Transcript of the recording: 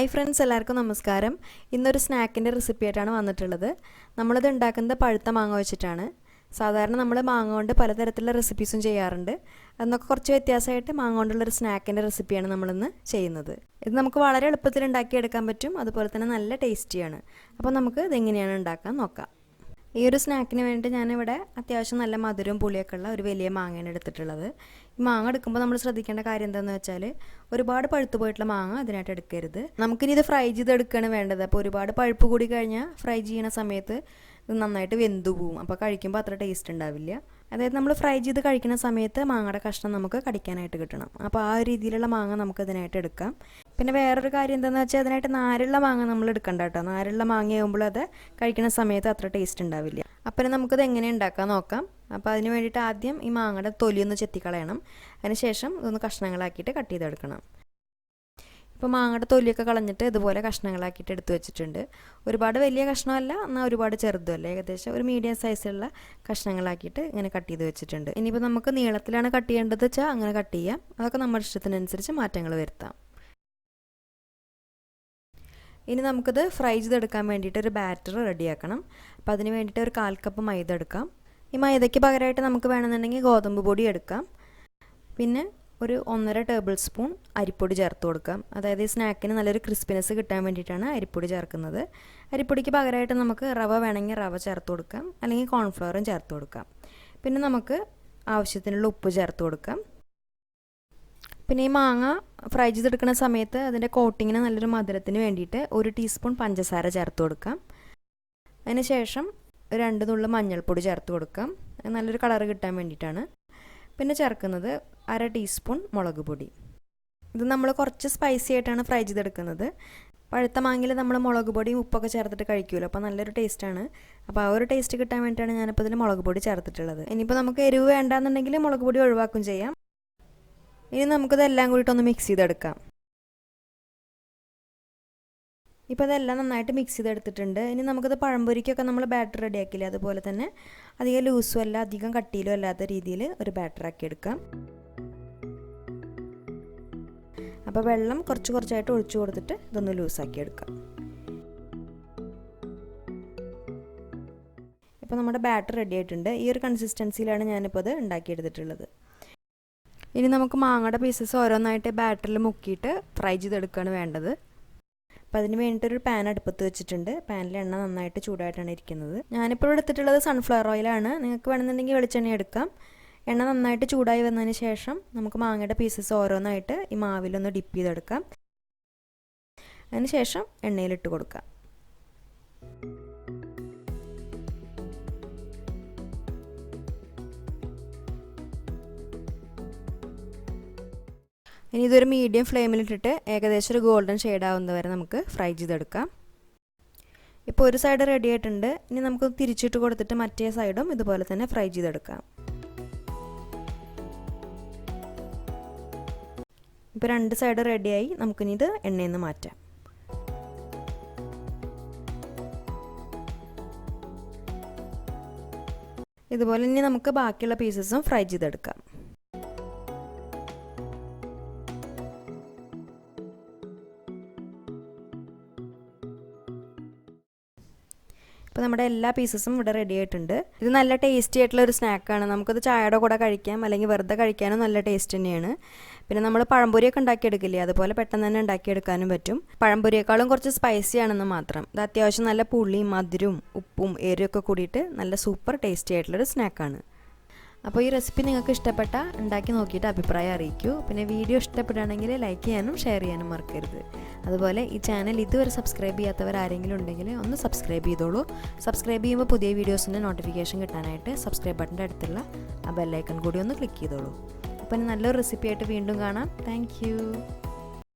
Hi friends, എല്ലാവർക്കും നമസ്കാരം. ഇന്നൊരു സ്നാക്കിൻ്റെ റെസിപ്പി ആയിട്ടാണ് വന്നിട്ടുള്ളത്. നമ്മളിത് ഉണ്ടാക്കുന്നത് പഴുത്ത മാങ്ങ വെച്ചിട്ടാണ്. സാധാരണ നമ്മൾ മാങ്ങ കൊണ്ട് പലതരത്തിലുള്ള റെസിപ്പീസും ചെയ്യാറുണ്ട്. അതൊക്കെ കുറച്ച് വ്യത്യാസമായിട്ട് മാങ്ങ കൊണ്ടുള്ളൊരു സ്നാക്കിൻ്റെ റെസിപ്പിയാണ് നമ്മളിന്ന് ചെയ്യുന്നത്. ഇത് നമുക്ക് വളരെ എളുപ്പത്തിൽ ഉണ്ടാക്കിയെടുക്കാൻ പറ്റും, അതുപോലെ തന്നെ നല്ല ടേസ്റ്റിയാണ്. അപ്പോൾ നമുക്ക് ഇതെങ്ങനെയാണ് ഉണ്ടാക്കാൻ നോക്കാം. ഈ ഒരു സ്നാക്കിന് വേണ്ടി ഞാനിവിടെ അത്യാവശ്യം നല്ല മധുരവും പുളിയൊക്കെ ഉള്ള ഒരു വലിയ മാങ്ങയാണ് എടുത്തിട്ടുള്ളത്. ഈ മാങ്ങ എടുക്കുമ്പോൾ നമ്മൾ ശ്രദ്ധിക്കേണ്ട കാര്യം എന്താണെന്ന് വെച്ചാൽ ഒരുപാട് പഴുത്തു പോയിട്ടുള്ള മാങ്ങ അതിനായിട്ട് എടുക്കരുത്. നമുക്കിനി ഇത് ഫ്രൈ ചെയ്തെടുക്കുകയാണ് വേണ്ടത്. അപ്പോൾ ഒരുപാട് പഴുപ്പ് കൂടി കഴിഞ്ഞാൽ ഫ്രൈ ചെയ്യുന്ന സമയത്ത് ഇത് നന്നായിട്ട് വെന്തു പോവും. അപ്പോൾ കഴിക്കുമ്പോൾ അത്ര ടേസ്റ്റ് ഉണ്ടാവില്ല. അതായത് നമ്മൾ ഫ്രൈ ചെയ്ത് കഴിക്കുന്ന സമയത്ത് മാങ്ങയുടെ കഷ്ണം നമുക്ക് കടിക്കാനായിട്ട് കിട്ടണം. അപ്പോൾ ആ ഒരു രീതിയിലുള്ള മാങ്ങ നമുക്ക് അതിനായിട്ട് എടുക്കാം. പിന്നെ വേറൊരു കാര്യം എന്താണെന്ന് വെച്ചാൽ അതിനായിട്ട് നാരുള്ള മാങ്ങ നമ്മൾ എടുക്കണ്ട കേട്ടോ. നാരുള്ള മാങ്ങയാകുമ്പോൾ അത് കഴിക്കുന്ന സമയത്ത് അത്ര ടേസ്റ്റ് ഉണ്ടാവില്ല. അപ്പം നമുക്കത് എങ്ങനെ ഉണ്ടാക്കാൻ നോക്കാം. അപ്പോൾ അതിന് വേണ്ടിയിട്ട് ആദ്യം ഈ മാങ്ങയുടെ തൊലിയൊന്ന് ചെത്തിക്കളയണം. അതിനുശേഷം ഇതൊന്ന് കഷ്ണങ്ങളാക്കിയിട്ട് കട്ട് ചെയ്തെടുക്കണം. ഇപ്പോൾ മാങ്ങയുടെ തൊലിയൊക്കെ കളഞ്ഞിട്ട് ഇതുപോലെ കഷ്ണങ്ങളാക്കിയിട്ട് എടുത്തു വെച്ചിട്ടുണ്ട്. ഒരുപാട് വലിയ കഷ്ണമല്ല, എന്നാൽ ഒരുപാട് ചെറുതുമല്ല, ഏകദേശം ഒരു മീഡിയം സൈസിലുള്ള കഷ്ണങ്ങളാക്കിയിട്ട് ഇങ്ങനെ കട്ട് ചെയ്ത് വെച്ചിട്ടുണ്ട്. ഇനിയിപ്പോൾ നമുക്ക് നീളത്തിലാണ് കട്ട് ചെയ്യേണ്ടത് വെച്ചാൽ അങ്ങനെ കട്ട് ചെയ്യാം. അതൊക്കെ നമ്മുടെ ഇഷ്ടത്തിനനുസരിച്ച് മാറ്റങ്ങൾ വരുത്താം. ഇനി നമുക്കിത് ഫ്രൈ ചെയ്തെടുക്കാൻ വേണ്ടിയിട്ട് ഒരു ബാറ്റർ റെഡിയാക്കണം. അപ്പോൾ അതിന് വേണ്ടിയിട്ട് ഒരു 1/4 കപ്പ് മൈദ എടുക്കാം. ഈ മൈദയ്ക്ക് പകരമായിട്ട് നമുക്ക് വേണമെന്നുണ്ടെങ്കിൽ ഗോതമ്പ് പൊടി എടുക്കാം. പിന്നെ ഒരു 1.5 ടേബിൾ സ്പൂൺ അരിപ്പൊടി ചേർത്ത് കൊടുക്കാം. അതായത് ഈ സ്നാക്കിന് നല്ലൊരു ക്രിസ്പിനെസ് കിട്ടാൻ വേണ്ടിയിട്ടാണ് അരിപ്പൊടി ചേർക്കുന്നത്. അരിപ്പൊടിക്ക് പകരമായിട്ട് നമുക്ക് റവ വേണമെങ്കിൽ റവ ചേർത്ത് കൊടുക്കാം, അല്ലെങ്കിൽ കോൺഫ്ലവറും ചേർത്ത് കൊടുക്കാം. പിന്നെ നമുക്ക് ആവശ്യത്തിനുള്ള ഉപ്പ് ചേർത്ത് കൊടുക്കാം. പിന്നെ ഈ മാങ്ങ ഫ്രൈ ചെയ്തെടുക്കുന്ന സമയത്ത് അതിൻ്റെ കോട്ടിങ്ങിന് നല്ലൊരു മധുരത്തിന് വേണ്ടിയിട്ട് 1 ടീസ്പൂൺ പഞ്ചസാര ചേർത്ത് കൊടുക്കാം. അതിന് ശേഷം 2 നുള്ള് മഞ്ഞൾപ്പൊടി ചേർത്ത് കൊടുക്കാം, നല്ലൊരു കളർ കിട്ടാൻ വേണ്ടിയിട്ടാണ്. പിന്നെ ചേർക്കുന്നത് 1/2 ടീസ്പൂൺ മുളക് പൊടി. ഇത് നമ്മൾ കുറച്ച് സ്പൈസി ആയിട്ടാണ് ഫ്രൈ ചെയ്തെടുക്കുന്നത്. പഴുത്ത മാങ്ങയിൽ നമ്മൾ മുളക് പൊടിയും ഉപ്പൊക്കെ ചേർത്തിട്ട് കഴിക്കുമല്ലോ, അപ്പോൾ നല്ലൊരു ടേസ്റ്റാണ്. അപ്പോൾ ആ ഒരു ടേസ്റ്റ് കിട്ടാൻ വേണ്ടിയിട്ടാണ് ഞാനിപ്പോൾ ഇതിൽ മുളക് പൊടി ചേർത്തിട്ടുള്ളത്. ഇനിയിപ്പോൾ നമുക്ക് എരിവ് വേണ്ടാന്നുണ്ടെങ്കിൽ മുളക് പൊടി ഒഴിവാക്കും ചെയ്യാം. ഇനി നമുക്കിതെല്ലാം കൂടിയിട്ടൊന്ന് മിക്സ് ചെയ്തെടുക്കാം. ഇപ്പോൾ ഇതെല്ലാം നന്നായിട്ട് മിക്സ് ചെയ്തെടുത്തിട്ടുണ്ട്. ഇനി നമുക്കിത് പഴംപൊരിക്കൊക്കെ നമ്മൾ ബാറ്റർ റെഡിയാക്കില്ലേ, അതുപോലെ തന്നെ അധികം ലൂസും അല്ല അധികം കട്ടിയിലും അല്ലാത്ത രീതിയിൽ ഒരു ബാറ്ററാക്കി എടുക്കാം. അപ്പോൾ വെള്ളം കുറച്ചായിട്ട് ഒഴിച്ചു കൊടുത്തിട്ട് ഇതൊന്ന് ലൂസാക്കി എടുക്കാം. ഇപ്പോൾ നമ്മുടെ ബാറ്റർ റെഡി ആയിട്ടുണ്ട്. ഈ ഒരു കൺസിസ്റ്റൻസിയിലാണ് ഞാനിപ്പോൾ ഇത് ഉണ്ടാക്കിയെടുത്തിട്ടുള്ളത്. ഇനി നമുക്ക് മാങ്ങയുടെ പീസസ് ഓരോന്നായിട്ട് ബാറ്ററിൽ മുക്കിയിട്ട് ഫ്രൈ ചെയ്തെടുക്കുകയാണ് വേണ്ടത്. അപ്പോൾ അതിന് വേണ്ടിയിട്ടൊരു പാൻ അടുപ്പത്ത് വെച്ചിട്ടുണ്ട്. പാനിൽ എണ്ണ നന്നായിട്ട് ചൂടായിട്ടാണ് ഇരിക്കുന്നത്. ഞാനിപ്പോൾ എടുത്തിട്ടുള്ളത് സൺഫ്ലവർ ഓയിലാണ്. നിങ്ങൾക്ക് വേണമെന്നുണ്ടെങ്കിൽ വെളിച്ചെണ്ണ എടുക്കാം. എണ്ണ നന്നായിട്ട് ചൂടായി വന്നതിന് ശേഷം നമുക്ക് മാങ്ങയുടെ പീസസ് ഓരോന്നായിട്ട് ഈ മാവിലൊന്ന് ഡിപ്പ് ചെയ്തെടുക്കാം. അതിന് ശേഷം എണ്ണയിലിട്ട് കൊടുക്കാം. ഇനി ഇതൊരു മീഡിയം ഫ്ലെയിമിലിട്ടിട്ട് ഏകദേശം ഒരു ഗോൾഡൻ ഷെയ്ഡ് ആവുന്നത് വരെ നമുക്ക് ഫ്രൈ ചെയ്തെടുക്കാം. ഇപ്പോൾ ഒരു സൈഡ് റെഡി ആയിട്ടുണ്ട്. ഇനി നമുക്ക് തിരിച്ചിട്ട് കൊടുത്തിട്ട് മറ്റേ സൈഡും ഇതുപോലെ തന്നെ ഫ്രൈ ചെയ്തെടുക്കാം. ഇപ്പോൾ 2 സൈഡ് റെഡിയായി. നമുക്കിനി ഇത് എണ്ണയിൽ നിന്ന് മാറ്റാം. ഇതുപോലെ ഇനി നമുക്ക് ബാക്കിയുള്ള പീസസും ഫ്രൈ ചെയ്തെടുക്കാം. ഇപ്പോൾ നമ്മുടെ എല്ലാ പീസസും ഇവിടെ റെഡി ആയിട്ടുണ്ട്. ഇത് നല്ല ടേസ്റ്റി ആയിട്ടുള്ള ഒരു സ്നാക്കാണ്. നമുക്കത് ചായയുടെ കൂടെ കഴിക്കാം, അല്ലെങ്കിൽ വെറുതെ കഴിക്കാനും നല്ല ടേസ്റ്റ് തന്നെയാണ്. പിന്നെ നമ്മൾ പഴംപൊരിയൊക്കെ ഉണ്ടാക്കിയെടുക്കില്ലേ, അതുപോലെ പെട്ടെന്ന് തന്നെ ഉണ്ടാക്കിയെടുക്കാനും പറ്റും. പഴംപൊരിയേക്കാളും കുറച്ച് സ്പൈസി ആണെന്ന് മാത്രം. ഇത് അത്യാവശ്യം നല്ല പുളിയും മധുരവും ഉപ്പും എരിവൊക്കെ കൂടിയിട്ട് നല്ല സൂപ്പർ ടേസ്റ്റി ആയിട്ടുള്ളൊരു സ്നാക്കാണ്. അപ്പോൾ ഈ റെസിപ്പി നിങ്ങൾക്ക് ഇഷ്ടപ്പെട്ട ഉണ്ടാക്കി നോക്കിയിട്ട് അഭിപ്രായം അറിയിക്കൂ. പിന്നെ വീഡിയോ ഇഷ്ടപ്പെടുകയാണെങ്കിൽ ലൈക്ക് ചെയ്യാനും ഷെയർ ചെയ്യാനും മറക്കരുത്. അതുപോലെ ഈ ചാനൽ ഇതുവരെ സബ്സ്ക്രൈബ് ചെയ്യാത്തവർ ആരെങ്കിലും ഉണ്ടെങ്കിൽ ഒന്ന് സബ്സ്ക്രൈബ് ചെയ്തോളൂ. സബ്സ്ക്രൈബ് ചെയ്യുമ്പോൾ പുതിയ വീഡിയോസിൻ്റെ നോട്ടിഫിക്കേഷൻ കിട്ടാനായിട്ട് സബ്സ്ക്രൈബ് ബട്ടൻ്റെ അടുത്തുള്ള ആ ബെല്ലൈക്കൺ കൂടി ഒന്ന് ക്ലിക്ക് ചെയ്തോളൂ. അപ്പോൾ നല്ലൊരു റെസിപ്പി ആയിട്ട് വീണ്ടും കാണാം. താങ്ക്